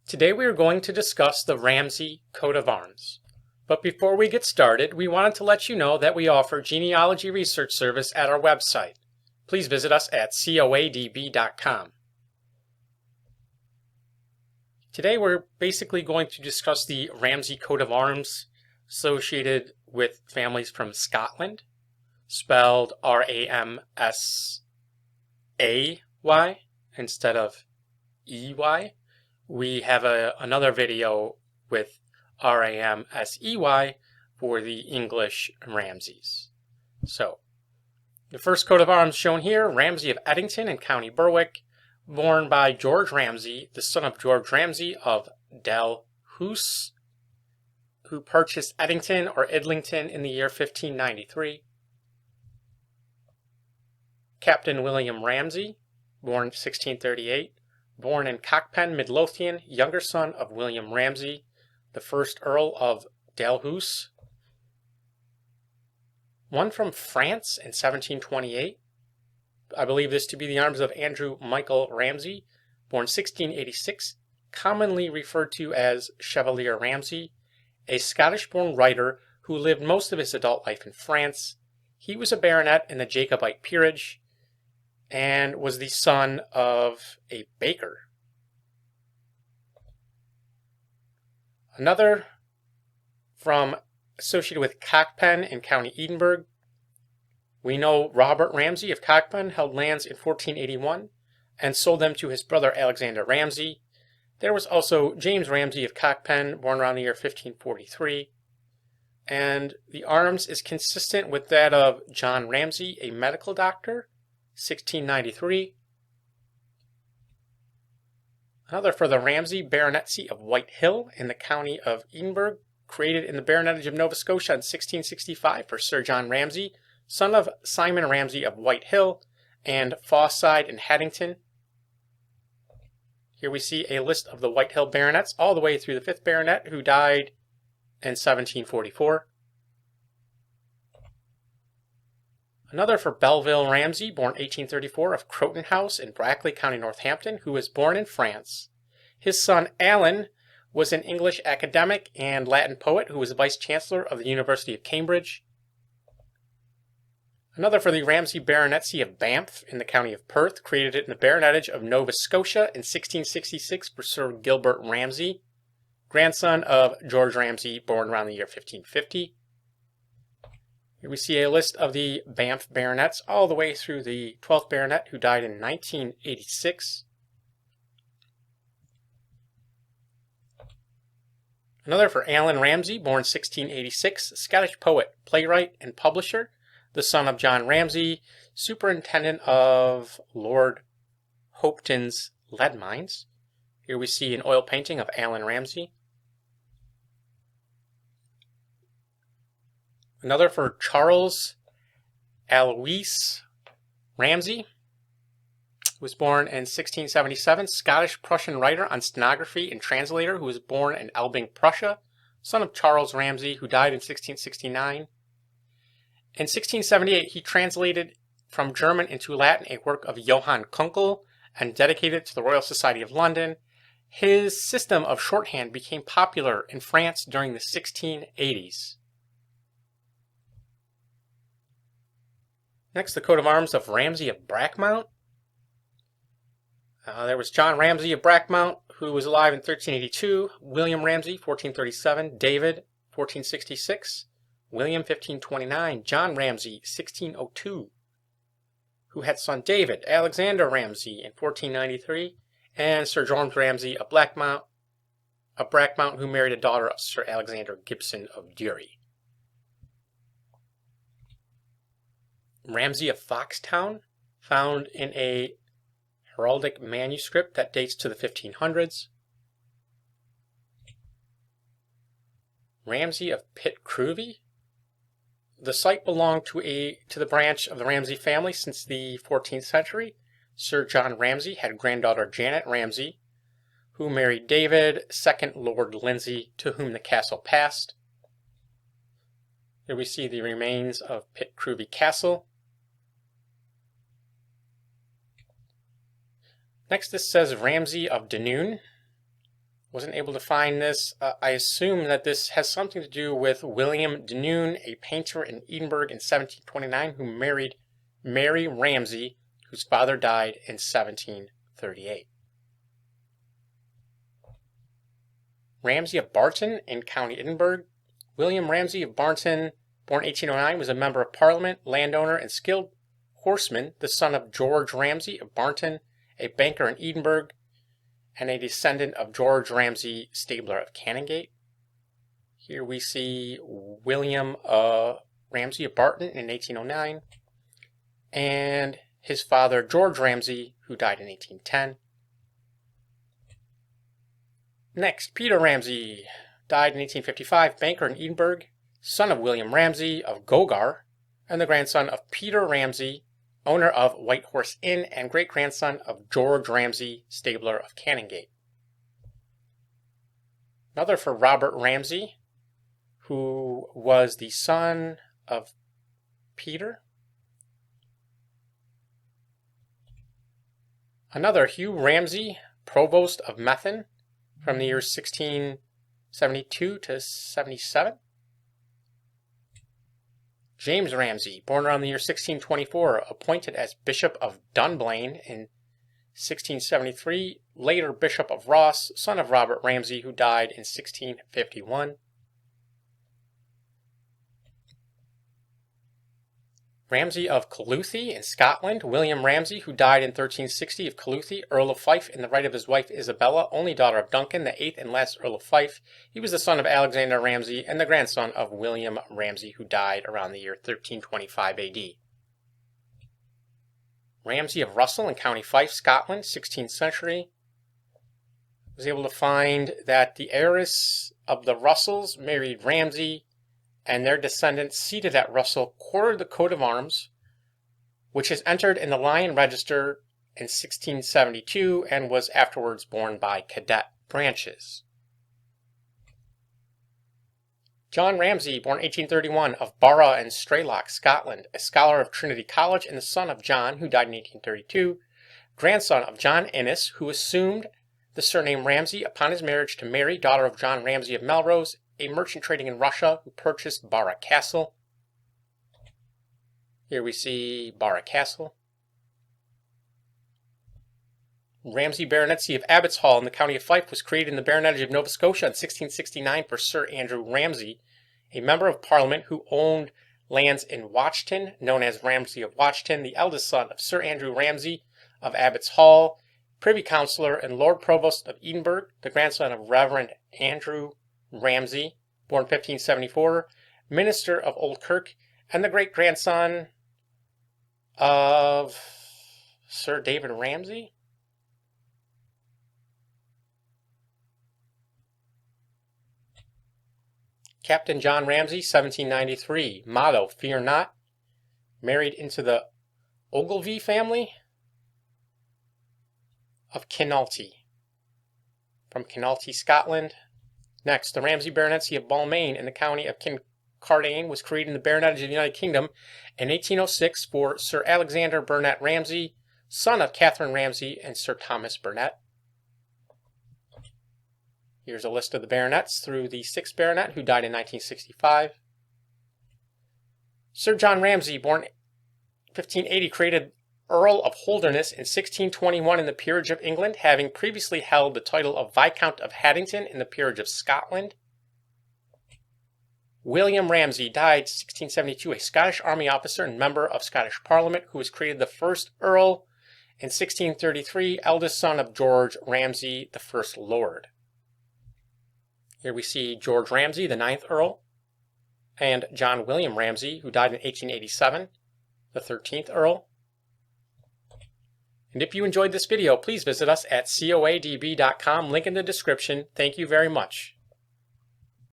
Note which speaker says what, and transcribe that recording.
Speaker 1: Today we are going to discuss the Ramsay coat of arms. But before we get started, we wanted to let you know that we offer genealogy research service at our website. Please visit us at coadb.com. Today we're basically going to discuss the Ramsay coat of arms associated with families from Scotland, spelled R-A-M-S-A-Y instead of E-Y. We have another video with R-A-M-S-E-Y for the English Ramsays. So, the first coat of arms shown here, Ramsay of Edington in County Berwick, born by George Ramsay, the son of George Ramsay of Dalhousie, who purchased Edington or Idington in the year 1593. Captain William Ramsay, born 1638, born in Cockpen, Midlothian, younger son of William Ramsay, the first Earl of Dalhousie. One from France in 1728. I believe this to be the arms of Andrew Michael Ramsay, born 1686, commonly referred to as Chevalier Ramsay, a Scottish-born writer who lived most of his adult life in France. He was a baronet in the Jacobite Peerage and was the son of a baker. Another associated with Cockpen in County Edinburgh. We know Robert Ramsay of Cockpen held lands in 1481 and sold them to his brother Alexander Ramsay. There was also James Ramsay of Cockpen, born around the year 1543. And the arms is consistent with that of John Ramsay, a medical doctor, 1693. Another for the Ramsay Baronetcy of Whitehill in the county of Edinburgh, created in the Baronetage of Nova Scotia in 1665 for Sir John Ramsay, son of Simon Ramsay of Whitehill and Fawside in Edington. Here we see a list of the Whitehill baronets all the way through the 5th baronet, who died in 1744. Another for Belleville Ramsay, born 1834, of Croton House in Brackley, County Northampton, who was born in France. His son Alan was an English academic and Latin poet who was Vice-Chancellor of the University of Cambridge. Another for the Ramsay Baronetcy of Banff in the county of Perth, created in the Baronetage of Nova Scotia in 1666 for Sir Gilbert Ramsay, grandson of George Ramsay, born around the year 1550. Here we see a list of the Banff baronets all the way through the 12th baronet, who died in 1986. Another for Alan Ramsay, born 1686, Scottish poet, playwright, and publisher, the son of John Ramsay, superintendent of Lord Hopetoun's lead mines. Here we see an oil painting of Alan Ramsay. Another for Charles Alois Ramsay, was born in 1677, Scottish-Prussian writer on stenography and translator who was born in Elbing, Prussia, son of Charles Ramsay, who died in 1669. In 1678, he translated from German into Latin a work of Johann Kunkel and dedicated it to the Royal Society of London. His system of shorthand became popular in France during the 1680s. Next, the coat of arms of Ramsay of Brackmount. There was John Ramsay of Brackmount, who was alive in 1382, William Ramsay, 1437, David, 1466, William, 1529, John Ramsay, 1602, who had son David, Alexander Ramsay in 1493, and Sir James Ramsay of Brackmount, who married a daughter of Sir Alexander Gibson of Dury. Ramsay of Foxtown, found in a heraldic manuscript that dates to the 1500s. Ramsay of Pitcruvy. The site belonged to the branch of the Ramsay family since the 14th century. Sir John Ramsay had granddaughter Janet Ramsay, who married David, 2nd Lord Lindsay, to whom the castle passed. Here we see the remains of Pitcruvy Castle. Next, this says Ramsay of Edington, Wasn't able to find this. I assume that this has something to do with William Edingtoun, a painter in Edinburgh in 1729 who married Mary Ramsay, whose father died in 1738. Ramsay of Barton in County Edinburgh. William Ramsay of Barton, born 1809, was a member of Parliament, landowner, and skilled horseman, the son of George Ramsay of Barton, a banker in Edinburgh, and a descendant of George Ramsay, stabler of Canongate. Here we see William Ramsay of Barton in 1809, and his father George Ramsay, who died in 1810. Next, Peter Ramsay, died in 1855, banker in Edinburgh, son of William Ramsay of Gogar, and the grandson of Peter Ramsay, owner of White Horse Inn, and great-grandson of George Ramsay, stabler of Canongate. Another for Robert Ramsay, who was the son of Peter. Another Hugh Ramsay, provost of Methen, from the years 1672 to 77. James Ramsay, born around the year 1624, appointed as Bishop of Dunblane in 1673, later Bishop of Ross, son of Robert Ramsay, who died in 1651. Ramsay of Carluthi in Scotland, William Ramsay, who died in 1360, of Carluthi, Earl of Fife, in the right of his wife Isabella, only daughter of Duncan, the 8th and last Earl of Fife. He was the son of Alexander Ramsay and the grandson of William Ramsay, who died around the year 1325 AD. Ramsay of Russell in County Fife, Scotland, 16th century. Was able to find that the heiress of the Russells married Ramsay, and their descendants seated at Russell quartered the coat of arms, which is entered in the Lion Register in 1672 and was afterwards borne by cadet branches. John Ramsay, born 1831, of Barra and Straylock, Scotland, a scholar of Trinity College and the son of John, who died in 1832, grandson of John Innes, who assumed the surname Ramsay upon his marriage to Mary, daughter of John Ramsay of Melrose, a merchant trading in Russia who purchased Barra Castle. Here we see Barra Castle. Ramsay Baronetcy of Abbots Hall in the county of Fife was created in the Baronetage of Nova Scotia in 1669 for Sir Andrew Ramsay, a member of Parliament who owned lands in Watchton, known as Ramsay of Watchton, the eldest son of Sir Andrew Ramsay of Abbots Hall, Privy Councillor and Lord Provost of Edinburgh, the grandson of Reverend Andrew Ramsay, born 1574, minister of Old Kirk, and the great-grandson of Sir David Ramsay. Captain John Ramsay, 1793, motto, fear not, married into the Ogilvie family of Kinalty, from Kinalty, Scotland. Next, the Ramsay Baronetcy of Balmain in the county of Kincardine was created in the Baronetage of the United Kingdom in 1806 for Sir Alexander Burnet Ramsay, son of Catherine Ramsay and Sir Thomas Burnet. Here's a list of the baronets through the 6th baronet, who died in 1965. Sir John Ramsay, born 1580, created Earl of Holderness in 1621 in the Peerage of England, having previously held the title of Viscount of Haddington in the Peerage of Scotland. William Ramsay died 1672, a Scottish army officer and member of Scottish Parliament, who was created the first Earl in 1633, eldest son of George Ramsay, the first Lord. Here we see George Ramsay, the 9th Earl, and John William Ramsay, who died in 1887, the 13th Earl. And if you enjoyed this video, please visit us at coadb.com, link in the description. Thank you very much.